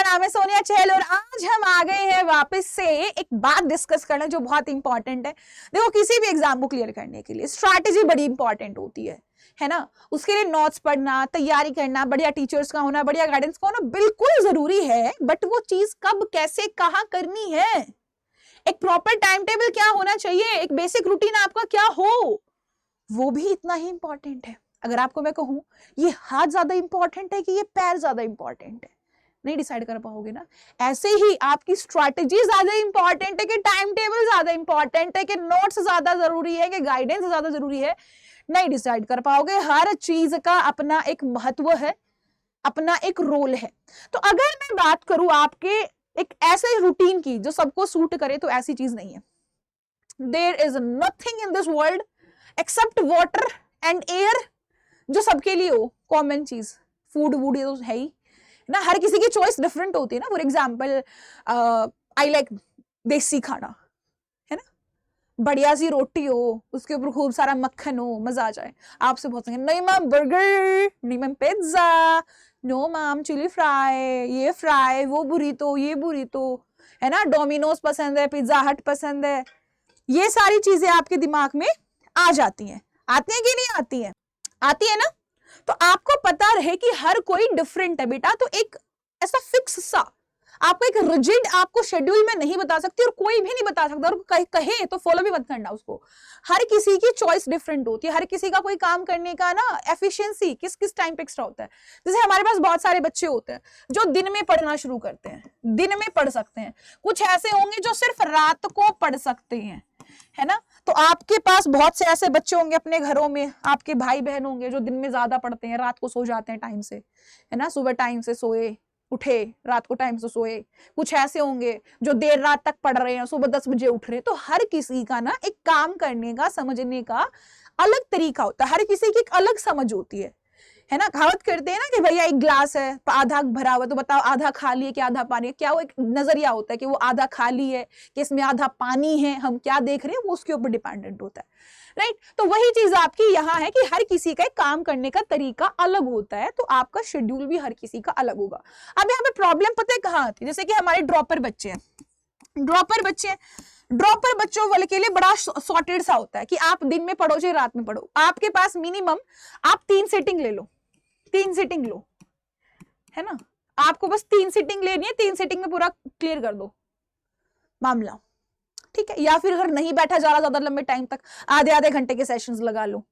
नाम है सोनिया चहल और आज हम आ गए हैं वापस से एक बात डिस्कस करने जो बहुत इंपॉर्टेंट है। देखो, किसी भी एग्जाम को क्लियर करने के लिए स्ट्रैटेजी बड़ी इंपॉर्टेंट होती है ना। उसके लिए नोट्स पढ़ना, तैयारी करना, बढ़िया टीचर्स का होना, बढ़िया गाइडेंस का होना बिल्कुल जरूरी है। बट वो चीज कब, कैसे, कहाँ करनी है, एक प्रॉपर टाइम टेबल क्या होना चाहिए, एक बेसिक रूटीन आपका क्या हो, वो भी इतना ही इंपॉर्टेंट है। अगर आपको मैं कहूं ये हाथ ज्यादा इंपॉर्टेंट है कि ये पैर ज्यादा इंपॉर्टेंट है, नहीं डिसाइड कर पाओगे ना। ऐसे ही आपकी स्ट्रैटेजी ज्यादा इंपॉर्टेंट है कि टाइम टेबल ज्यादा इंपॉर्टेंट है कि नोट्स ज्यादा जरूरी है कि गाइडेंस ज्यादा जरूरी है, नहीं डिसाइड कर पाओगे। हर चीज का अपना एक महत्व है, अपना एक रोल है। तो अगर मैं बात करूं आपके एक ऐसे रूटीन की जो सबको सूट करे, तो ऐसी चीज नहीं है। There is nothing in this world except water and air जो सबके लिए हो कॉमन चीज। फूड वूड ये तो है ही ना, हर किसी की चॉइस डिफरेंट होती है ना। फॉर एग्जाम्पल आई लाइक देसी खाना, है ना, बढ़िया सी रोटी हो, उसके ऊपर खूब सारा मक्खन हो, मजा आ जाए। आपसे बहुत संगे नहीं मैम बर्गर, नहीं ma'am pizza, no ma'am chilli fry, ये फ्राई, वो बुरीतो, ये बुरीतो, है ना, डोमिनोज पसंद है, पिज्जा हट पसंद है। ये सारी चीजें आपके दिमाग में आ जाती हैं। आती हैं कि नहीं आती हैं? आती है ना। तो आपको पता रहे कि हर कोई डिफरेंट है बेटा। तो एक ऐसा फिक्स सा आपको एक रिजिड आपको शेड्यूल में नहीं बता सकती और कोई भी नहीं बता सकता, और कहे तो फॉलो भी मत करना उसको। हर किसी की चॉइस डिफरेंट होती है, हर किसी का कोई काम करने का ना एफिशिएंसी किस किस टाइम पे एक्स्ट्रा होता है। जैसे हमारे पास बहुत सारे बच्चे होते हैं जो दिन में पढ़ना शुरू करते हैं, दिन में पढ़ सकते हैं। कुछ ऐसे होंगे जो सिर्फ रात को पढ़ सकते हैं, है ना। तो आपके पास बहुत से ऐसे बच्चे होंगे अपने घरों में, आपके भाई बहन होंगे जो दिन में ज्यादा पढ़ते हैं, रात को सो जाते हैं टाइम से, है ना, सुबह टाइम से सोए उठे, रात को टाइम से सोए। कुछ ऐसे होंगे जो देर रात तक पढ़ रहे हैं, सुबह 10 बजे उठ रहे हैं। तो हर किसी का ना एक काम करने का, समझने का अलग तरीका होता है, हर किसी की एक अलग समझ होती है ना। कहावत करते हैं ना कि भैया एक ग्लास है आधा भरा हुआ, तो बताओ आधा खाली है कि आधा पानी है। क्या वो एक नजरिया होता है कि वो आधा खाली है कि इसमें आधा पानी है, हम क्या देख रहे हैं वो उसके ऊपर डिपेंडेंट होता है, राइट। तो वही चीज आपकी यहाँ है कि हर किसी का काम करने का तरीका अलग होता है, तो आपका शेड्यूल भी हर किसी का अलग होगा। अब यहाँ पे प्रॉब्लम पता है कहाँ आती है? जैसे कि हमारे ड्रॉपर बच्चे हैं, ड्रॉपर बच्चों वाले के लिए बड़ा सॉर्टेड सा होता है कि आप दिन में पढ़ो चाहे रात में पढ़ो, आपके पास मिनिमम आप 3 सीटिंग ले लो, 3 सीटिंग लो, है ना। आपको बस 3 सीटिंग लेनी है, 3 सीटिंग में पूरा क्लियर कर दो मामला, ठीक है। या फिर अगर नहीं बैठा जा रहा ज्यादा लंबे टाइम तक, आधे आधे घंटे के सेशंस लगा लो।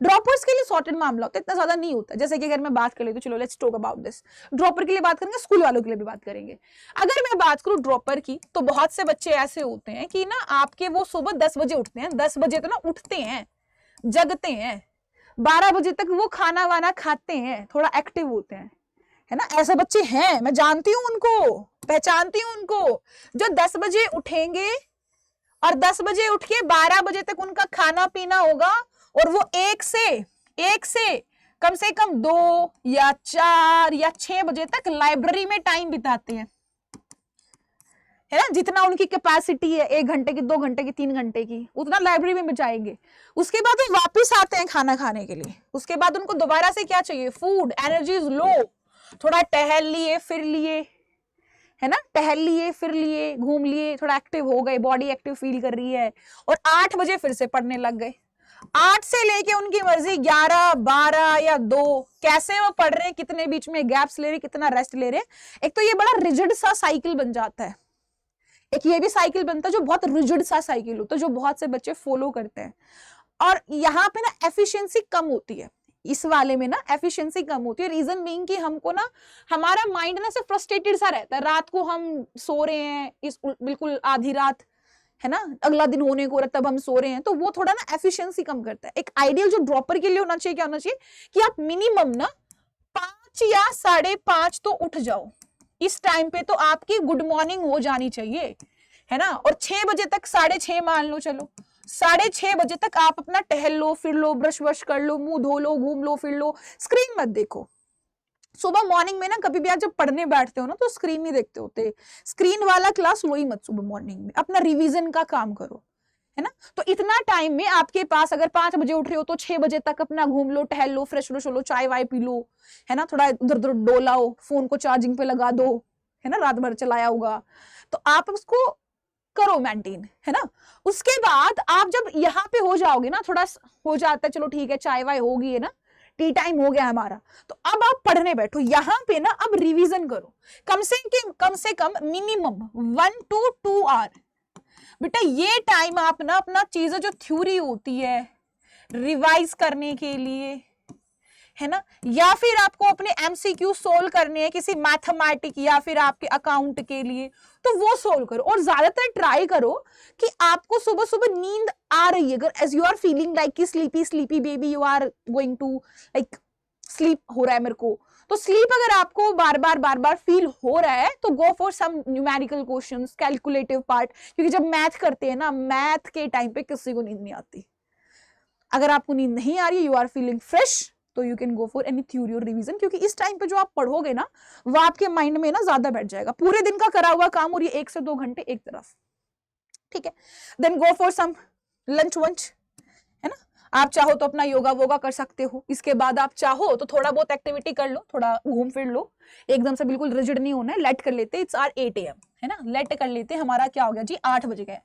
ड्रॉपर्स के लिए सॉर्टेड मामला होता है, इतना ज्यादा नहीं होता। जैसे कि अगर मैं बात कर ले तो चलो let's talk about this. Dropper के लिए बात करेंगे, स्कूल वालों के लिए भी बात करेंगे। अगर मैं बात करूं ड्रॉपर की, तो बहुत से बच्चे ऐसे होते हैं कि ना आपके वो सुबह 10 बजे उठते हैं, 10 बजे तो ना उठते हैं, जगते हैं, 12 बजे तक वो खाना वाना खाते हैं, थोड़ा एक्टिव होते हैं, है ना। ऐसे बच्चे हैं, मैं जानती हूं उनको, पहचानती हूं उनको, जो 10 बजे उठेंगे और 10 बजे उठ के 12 बजे तक उनका खाना पीना होगा, और वो एक से कम से कम 2 या 4 या 6 बजे तक लाइब्रेरी में टाइम बिताते हैं, है ना। जितना उनकी कैपेसिटी है, 1 घंटे की, 2 घंटे की, 3 घंटे की, उतना लाइब्रेरी में बचाएंगे। उसके बाद वो वापस आते हैं खाना खाने के लिए। उसके बाद उनको दोबारा से क्या चाहिए? फूड, एनर्जी इज लो, थोड़ा टहल लिए, फिर लिए, है ना, टहल लिए, फिर लिए, घूम लिए, थोड़ा एक्टिव हो गए, बॉडी एक्टिव फील कर रही है, और 8 बजे फिर से पढ़ने लग गए। 8 से लेके उनकी मर्जी 11, 12 या 2, कैसे वो पढ़ रहे हैं, कितने बीच में गैप्स ले रहे, कितना रेस्ट ले रहे। एक तो ये बड़ा रिजिड सा साइकिल बन जाता है, एक ये भी साइकिल बनता है जो बहुत रिजिड सा साइकिल होता है, जो बहुत से बच्चे फॉलो करते हैं। और यहाँ पे ना एफिशिएंसी कम होती है, इस वाले में ना एफिशिएंसी कम होती है। रीजन बीइंग कि हमको ना हमारा माइंड ना सिर्फ फ्रस्ट्रेटेड सा रहता है। रात को हम सो रहे हैं, इस बिल्कुल आधी रात, है ना, अगला दिन होने को तब हम सो रहे हैं, तो वो थोड़ा ना एफिशिएंसी कम करता है। एक आइडियल जो ड्रॉपर के लिए होना चाहिए, क्या होना चाहिए कि आप मिनिमम ना 5 या 5:30 तो उठ जाओ। इस टाइम पे तो आपकी गुड मॉर्निंग हो जानी चाहिए, है ना। और 6 बजे तक, 6:30 मान लो, चलो 6:30 बजे तक आप अपना टहल लो, फिर लो, ब्रश वश कर लो, मुंह धो लो, घूम लो, फिर लो, स्क्रीन मत देखो। सुबह मॉर्निंग में ना कभी भी आप जब पढ़ने बैठते हो ना, तो स्क्रीन नहीं देखते होते, स्क्रीन वाला क्लास लो ही मत। सुबह मॉर्निंग में अपना रिवीजन का काम करो, है ना। तो इतना टाइम में आपके पास, अगर 5 बजे उठ रहे हो तो 6 बजे तक अपना घूम लो, टहल लो, फ्रेश हो लो, चाय वाय पी लो, है ना, थोड़ा इधर उधर डोलाओ, फोन को चार्जिंग पे लगा दो, है ना, रात भर चलाया होगा, तो आप उसको करो मेंटेन, है ना। उसके बाद आप जब यहाँ पे हो जाओगे ना, थोड़ा हो जाता है, चलो ठीक है, चाय वाय होगी, है ना, टी टाइम हो गया हमारा, तो अब आप पढ़ने बैठो। यहाँ पे ना अब रिवीजन करो, कम से कम मिनिमम 1 to 2 आवर। बेटा ये टाइम आप ना अपना चीजें जो थ्योरी होती है रिवाइज करने के लिए, है ना, या फिर आपको अपने एमसीक्यू सोल्व करने हैं किसी मैथमेटिक या फिर आपके अकाउंट के लिए, तो वो सोल्व करो। और ज्यादातर ट्राई करो कि आपको सुबह सुबह नींद आ रही है, अगर as you are feeling like कि sleepy baby, you are going to like sleep हो रहा है मेरे को, तो स्लीप अगर आपको बार बार फील हो रहा है तो go for some numerical questions, calculative part, क्योंकि जब मैथ करते हैं ना, मैथ के टाइम पे किसी को नींद नहीं आती। अगर आपको नींद नहीं आ रही है, यू आर फीलिंग फ्रेश, तो you can go for any theory और रिवीजन, क्योंकि इस टाइम पे जो आप पढ़ोगे ना वो आपके माइंड में ना ज्यादा बैठ जाएगा, पूरे दिन का करा हुआ काम और ये 1 से 2 घंटे एक तरफ, ठीक है। Then go for some lunch वंच, है ना, आप चाहो तो अपना योगा वोगा कर सकते हो। इसके बाद आप चाहो तो थोड़ा बहुत एक्टिविटी कर लो, थोड़ा घूम फिर लो, एकदम से बिल्कुल रिजिड नहीं होना है। लेट कर लेते, इट्स आर 8 AM, है ना, लेट कर लेते, हमारा क्या हो गया जी, 8 बज गए,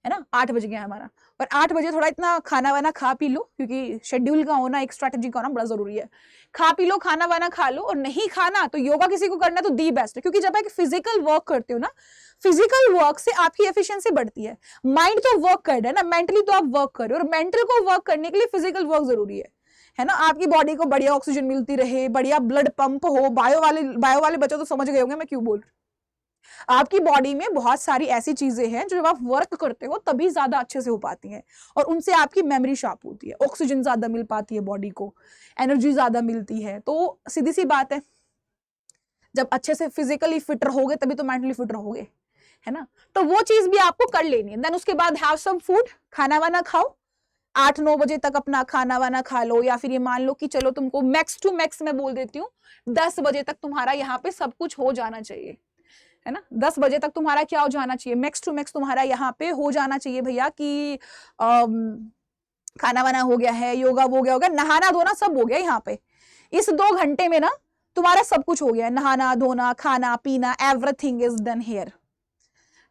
है ना, 8 बज गया हमारा। और 8 बजे थोड़ा इतना खाना वाना खा पी लो, क्योंकि शेड्यूल का होना, एक स्ट्रैटेजी का होना बड़ा जरूरी है। खा पी लो, खाना वाना खा लो, और नहीं खाना तो योगा किसी को करना तो दी बेस्ट है, क्योंकि जब आप फिजिकल वर्क करते हो ना, फिजिकल वर्क से आपकी एफिशिएंसी बढ़ती है। माइंड तो वर्क कर रहा है ना, मेंटली तो आप वर्क कर रहे हो, और मेंटल को वर्क करने के लिए फिजिकल वर्क जरूरी है ना। आपकी बॉडी को बढ़िया ऑक्सीजन मिलती रहे, बढ़िया ब्लड पंप हो, बायो वाले बच्चों तो समझ गए होंगे मैं क्यों बोल रही हूँ। आपकी बॉडी में बहुत सारी ऐसी चीजें हैं जो जब आप वर्क करते हो तभी ज्यादा अच्छे से हो पाती हैं, और उनसे आपकी मेमोरी शार्प होती है, ऑक्सीजन ज्यादा मिल पाती है बॉडी को, एनर्जी ज्यादा मिलती है। तो सीधी सी बात है, जब अच्छे से फिजिकली फिट रहोगे तभी तो मेंटली फिट रहोगे, है ना। तो वो चीज भी आपको कर लेनी है। देन उसके बाद हैव सम फूड, खाना वाना खाओ, 8-9 बजे तक अपना खाना वाना खा लो, या फिर ये मान लो कि चलो तुमको मैक्स टू मैक्स मैं बोल देती हूँ 10 बजे तक तुम्हारा यहाँ पे सब कुछ हो जाना चाहिए, है ना। 10 बजे तक तुम्हारा क्या हो जाना चाहिए, मैक्स टू मैक्स तुम्हारा यहाँ पे हो जाना चाहिए भैया कि खाना वाना हो गया है, योगा हो गया होगा, नहाना धोना सब हो गया यहाँ पे। इस 2 घंटे में ना तुम्हारा सब कुछ हो गया है, नहाना धोना खाना पीना, एवरीथिंग इज डन हियर,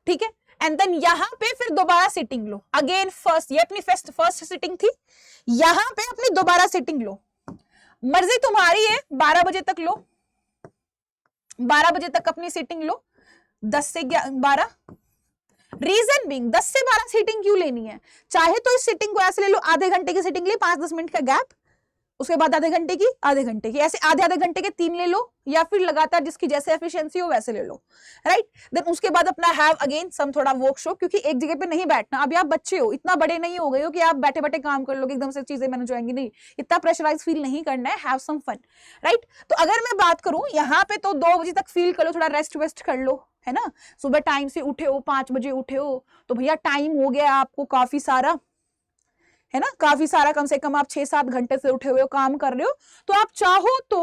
ठीक है। एंड देन यहाँ पे फिर दोबारा सिटिंग लो अगेन, फर्स्ट, ये अपनी फर्स्ट सिटिंग थी, यहाँ पे अपनी दोबारा सिटिंग लो, मर्जी तुम्हारी है, 12 बजे तक लो, 12 बजे तक अपनी सिटिंग लो, 10 से 12। रीजन बिंग 10 से 12 सीटिंग क्यों लेनी है, चाहे तो इस सीटिंग को ऐसे ले लो, आधे घंटे की सीटिंग ले, 5-10 मिनट का गैप, उसके बाद आधे घंटे की, ऐसे आधे घंटे के 3 ले लो, या फिर लगातार जिसकी जैसे एफिशिएंसी हो वैसे ले लो, राइट। देन उसके बाद अपना हैव अगेन सम थोड़ा वर्कशॉप, क्योंकि एक जगह पे नहीं बैठना। अभी आप बच्चे हो, इतना बड़े नहीं हो गए हो कि आप बैठे बैठे काम कर लोगे, एकदम से चीजें मैनेज हो जाएंगी, नहीं, इतना प्रेशराइज फील नहीं करना है, हैव सम फन, राइट। तो अगर मैं बात करूं यहाँ पे, तो 2 बजे तक फील कर लो, थोड़ा रेस्ट वेस्ट कर लो, है ना। सुबह टाइम से उठे हो, 5 बजे उठे हो, तो भैया टाइम हो गया आपको काफी सारा, है ना, काफी सारा, कम से कम आप 6-7 घंटे से उठे हुए हो, काम कर रहे हो। तो आप चाहो तो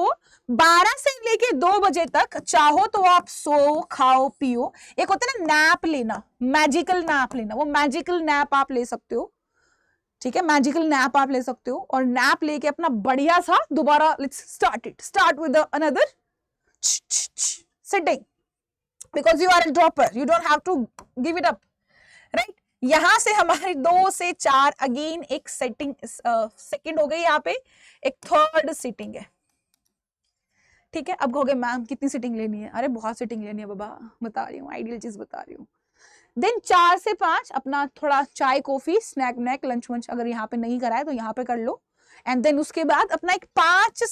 12 से लेके 2 बजे तक चाहो तो आप सो खाओ पियो। एक होता है ना नैप लेना, मैजिकल नैप लेना, वो मैजिकल नैप आप ले सकते हो, ठीक है, मैजिकल नैप आप ले सकते हो, और नैप लेके अपना बढ़िया सा दोबारा let's start with another sitting, because you are a dropper, you don't have to give it up, right. यहां से हमारे 2 से 4 अगेन एक सेटिंग सेकंड हो गई, यहाँ पे एक थर्ड सिटिंग है, ठीक है। अब कहोगे मैम कितनी सिटिंग लेनी है, अरे बहुत सिटिंग लेनी है बाबा, बता रही हूँ, आइडियल चीज बता रही हूँ। देन 4 से 5 अपना थोड़ा चाय कॉफी स्नैक वैक लंच वंच अगर यहाँ पे नहीं करा है तो यहाँ पे कर लो। एंड देन उसके बाद अपना एक 5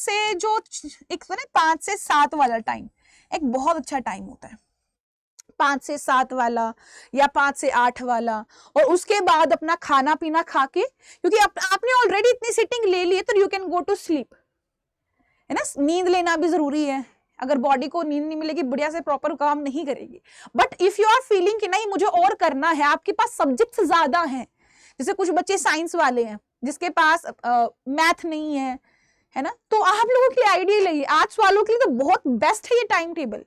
से 7 वाला टाइम एक बहुत अच्छा टाइम होता है, 5 से 7 वाला या 5 से 8 वाला। और उसके बाद अपना खाना पीना खा के, क्योंकि आपने ऑलरेडी इतनी सिटिंग ले ली है, तो you can go to sleep, है ना। नींद लेना भी जरूरी है, अगर बॉडी को नींद नहीं मिलेगी बढ़िया से प्रॉपर काम नहीं करेगी। But if you are feeling कि नहीं मुझे और करना है, आपके पास सब्जेक्ट्स ज्यादा हैं, जैसे कुछ बच्चे साइंस वाले हैं जिसके पास मैथ नहीं है ना, तो आप लोगों के लिए आइडियल है, आर्ट्स वालों के लिए तो बहुत बेस्ट है ये टाइम टेबल,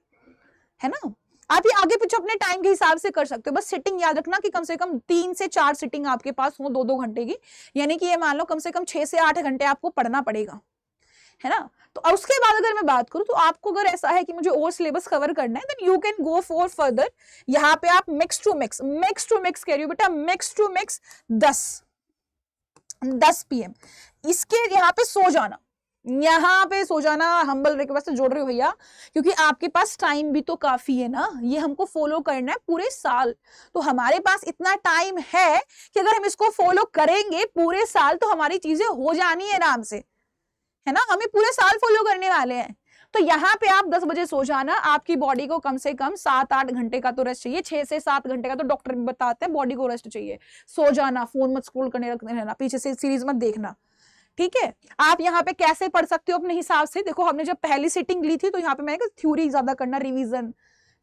है ना। आप ये आगे पीछे अपने टाइम के हिसाब से कर सकते हो, बस सिटिंग याद रखना कि कम से कम 3 से 4 सिटिंग आपके पास हो 2-2 घंटे की, यानी कि ये मान लो कम से कम 6 से 8 घंटे आपको पढ़ना पड़ेगा, है ना। तो और उसके बाद अगर मैं बात करूं तो आपको अगर ऐसा है कि मुझे और सिलेबस कवर करना है then you can go for further. यहाँ पे आप मिक्स टू मिक्स कह रही हो बेटा, मिक्स टू मिक्स 10 PM इसके यहाँ पे सो जाना, यहाँ पे सो जाना। हम्बल रिक्वेस्ट जोड़ रहे हो भैया, क्योंकि आपके पास टाइम भी तो काफी है ना, ये हमको फॉलो करना है पूरे साल। तो हमारे पास इतना टाइम है कि अगर हम इसको फॉलो करेंगे पूरे साल तो हमारी चीजें हो जानी है आराम से, है ना। हमें पूरे साल फॉलो करने वाले हैं। तो यहाँ पे आप 10 बजे सो जाना, आपकी बॉडी को कम से कम 7-8 घंटे का तो रेस्ट चाहिए, 6 से 7 घंटे का तो डॉक्टर भी बताते हैं बॉडी को रेस्ट चाहिए। सो जाना, फोन मत स्क्रॉल करने रखने रहना, पीछे से सीरीज मत देखना, ठीक है। आप यहाँ पे कैसे पढ़ सकते हो अपने हिसाब से, देखो हमने जब पहली सीटिंग ली थी तो यहाँ पे मैंने थ्योरी ज्यादा करना,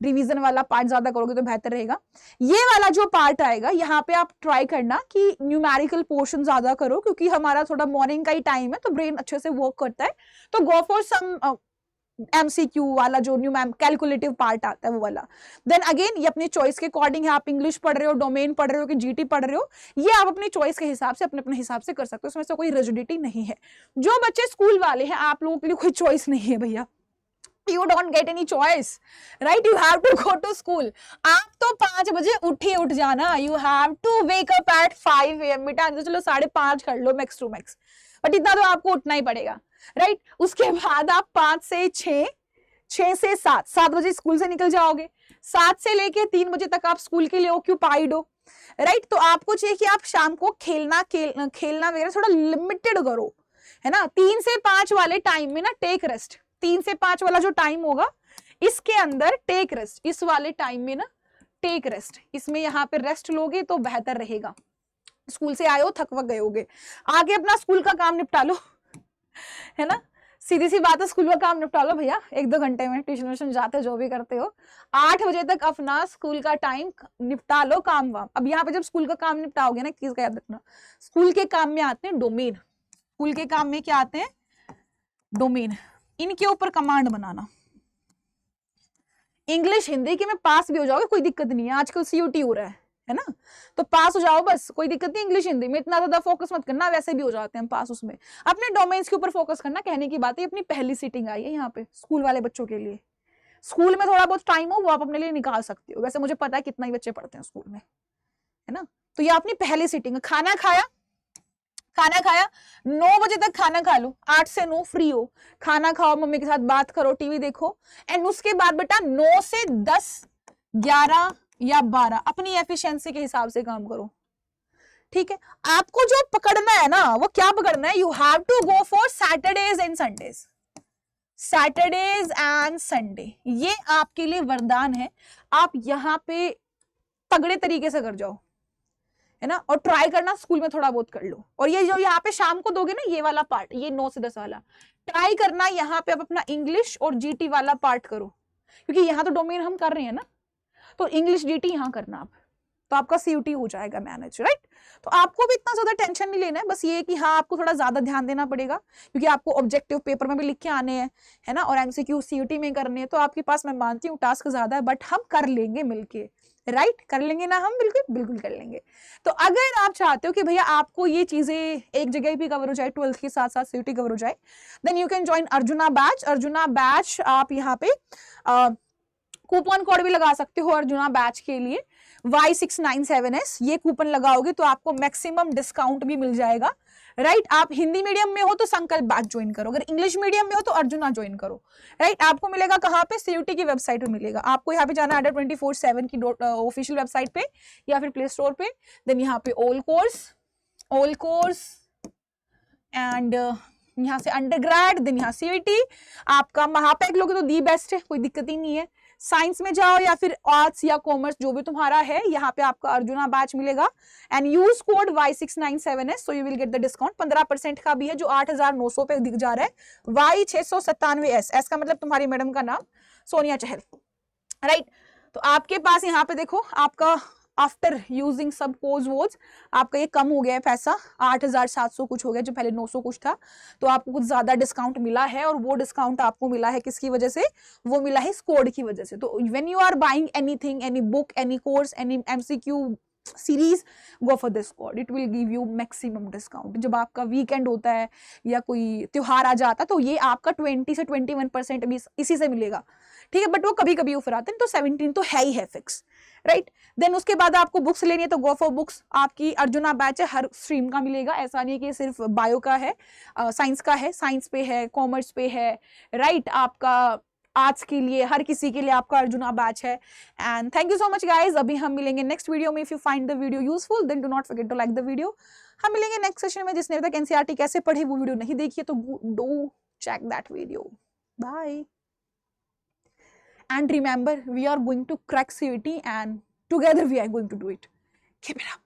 रिवीजन वाला पार्ट ज्यादा करोगे तो बेहतर रहेगा। ये वाला जो पार्ट आएगा यहाँ पे आप ट्राई करना कि न्यूमेरिकल पोर्शन ज्यादा करो, क्योंकि हमारा थोड़ा मॉर्निंग का ही टाइम है तो ब्रेन अच्छे से वर्क करता है। तो गो फॉर सम MCQ वाला जो कैलकुलेटिव पार्ट आता है वो वाला। देन अगेन ये अपनी चॉइस के अकॉर्डिंग है, आप इंग्लिश पढ़ रहे हो, डोमेन पढ़ रहे हो कि GT पढ़ रहे हो, ये आप अपनी चॉइस के हिसाब से अपने अपने हिसाब से कर सकते हो, उसमें से कोई रिजिडिटी नहीं है। जो बच्चे स्कूल वाले हैं आप लोगों के लिए कोई चॉइस नहीं है भैया, you don't get any choice, right? You have to go to school. आप तो 5 बजे उठ जाना, you have to wake up at 5 AM बेटा, चलो 5:30 कर लो मैक्स टू मैक्स, बट इतना तो आपको उठना ही पड़ेगा, राइट? उसके बाद आप 5 से 6, 6 से 7 बजे स्कूल से निकल जाओगे, 7 से लेके 3 बजे तक आप स्कूल के लिए ऑक्यूपाइड हो, राइट? तो आपको चाहिए कि आप शाम को खेलना वगैरह थोड़ा लिमिटेड करो, है ना। 3 से 5 वाले टाइम में ना टेक रेस्ट, 3 से 5 वाला जो टाइम होगा इसके अंदर टेक रेस्ट, इस वाले टाइम में ना टेक रेस्ट, इसमें यहाँ पे रेस्ट लोगे तो बेहतर रहेगा। स्कूल से आए हो, थक वक गए होगे, आगे अपना स्कूल का काम निपटा लो, है ना। सीधी सी बात है, स्कूल का काम निपटा लो भैया 1-2 घंटे में, ट्यूशन जाते जो भी करते हो 8 बजे तक अपना स्कूल का टाइम निपटा लो, काम वाम। अब यहाँ पे जब स्कूल का काम निपटाओगे ना, चीज का याद रखना, स्कूल के काम में आते हैं डोमेन, स्कूल के काम में क्या आते हैं, डोमेन, इनके ऊपर कमांड बनाना। इंग्लिश हिंदी के में पास भी हो जाओगे कोई दिक्कत नहीं है, आजकल CUT हो रहा है ना, तो पास हो जाओ बस, कोई दिक्कत नहीं। इंग्लिश हिंदी में इतना ज्यादा फोकस मत करना, वैसे भी हो जाते हैं पास उसमें। अपने डोमेन्स के ऊपर फोकस करना। कहने की बात है, अपनी पहली सीटिंग आई है यहाँ पे स्कूल वाले बच्चों के लिए, स्कूल में थोड़ा बहुत टाइम हो वो आप अपने लिए निकाल सकते हो, वैसे मुझे पता है कितना ही बच्चे पढ़ते हैं स्कूल में, है ना। तो ये अपनी पहली सीटिंग। खाना खाया 9 बजे तक खाना खा लो, 8 से 9 फ्री हो, खाना खाओ, मम्मी के साथ बात करो, टीवी देखो, एंड उसके बाद बेटा 9 से 10, 11 या 12 अपनी एफिशिएंसी के हिसाब से काम करो, ठीक है। आपको जो पकड़ना है ना वो क्या पकड़ना है, you have to go for Saturdays and Sundays, Saturdays and Sunday, ये आपके लिए वरदान है। आप यहाँ पे तगड़े तरीके से कर जाओ, है ना, और ट्राई करना स्कूल में थोड़ा बहुत कर लो। और ये जो यहाँ पे शाम को दोगे ना, ये वाला पार्ट, ये 9 से 10 वाला ट्राई करना, यहाँ पे आप अपना इंग्लिश और GT वाला पार्ट करो, क्योंकि यहाँ तो डोमेन हम कर रहे हैं ना, तो इंग्लिश GT यहाँ करना आप, तो आपका CUT हो जाएगा मैनेज, राइट। तो आपको भी इतना ज्यादा टेंशन नहीं लेना है, बस ये कि हाँ आपको थोड़ा ज्यादा ध्यान देना पड़ेगा, क्योंकि आपको ऑब्जेक्टिव पेपर में भी लिख के आने हैं, है ना, और MCQ CUT में करने हैं, तो आपके पास मैं मानती हूँ टास्क ज्यादा है, बट हम कर लेंगे मिलके, राइट, कर लेंगे ना हम, बिल्कुल कर लेंगे। तो अगर आप चाहते हो कि भैया आपको ये चीजें एक जगह भी कवर हो जाए, 12th के साथ साथ CUT कवर हो जाए, then you can join Arjuna batch. आप यहाँ पे कूपन कोड भी लगा सकते हो अर्जुना बैच के लिए, Y697S, ये कूपन लगाओगे तो आपको मैक्सिमम डिस्काउंट भी मिल जाएगा, राइट। आप हिंदी मीडियम में हो तो संकल्प बैच ज्वाइन करो, अगर इंग्लिश मीडियम में हो तो अर्जुना ज्वाइन करो, राइट। आपको मिलेगा कहाँ पे, CUT की वेबसाइट पे मिलेगा, आपको यहाँ पे जाना है Adda247 की ऑफिशियल वेबसाइट पे या फिर प्ले स्टोर पे, देन यहाँ पे ऑल कोर्स एंड यहाँ से अंडरग्रेड, देन यहाँ CUT। आपका महापैक लोगे तो दी बेस्ट है, कोई दिक्कत ही नहीं है। साइंस में जाओ या फिर आर्ट्स या कॉमर्स जो भी तुम्हारा है, यहाँ पे आपका अर्जुना बैच मिलेगा and use code Y697S, so you will get the discount. 15% का भी है, जो 8,900 पे दिख जा रहा है, Y697S, एस का मतलब तुम्हारी मैडम का नाम सोनिया चहल, राइट। तो आपके पास यहाँ पे देखो, आपका आफ्टर यूजिंग सब कोज वोज आपका ये कम हो गया है पैसा, 8,700 कुछ हो गया, जो पहले 900 कुछ था, तो आपको कुछ ज्यादा डिस्काउंट मिला है। और वो डिस्काउंट आपको मिला है किसकी वजह से, वो मिला है इस कोड की वजह से। तो when you are buying anything, any book, any course, any MCQ series, go for this code, it will give you maximum discount. जब आपका वीकेंड होता है या कोई त्योहार आ जाता है तो ये आपका 20 से 21% भी इसी से मिलेगा, ठीक है। बट वो कभी कभी ऑफर आते हैं, तो 17 तो है ही है फिक्स, राइट। देन उसके बाद आपको बुक्स लेनी है तो गो फॉर बुक्स। आपकी अर्जुना बैच है, हर स्ट्रीम का मिलेगा, ऐसा नहीं है कि सिर्फ बायो का है, साइंस का है, साइंस पे है, कॉमर्स पे है, राइट। आपका आर्ट्स के लिए, हर किसी के लिए आपका अर्जुना बैच है। And thank you so much guys. अभी हम मिलेंगे नेक्स्ट वीडियो में। If you find the video useful then do not forget to like the video. हम मिलेंगे नेक्स्ट सेशन में। जिसने अभी तक एनसीईआरटी कैसे पढ़े वो वीडियो नहीं देखी है तो do check that video. Bye. And remember, we are going to crack CUET and together we are going to do it. Keep it up.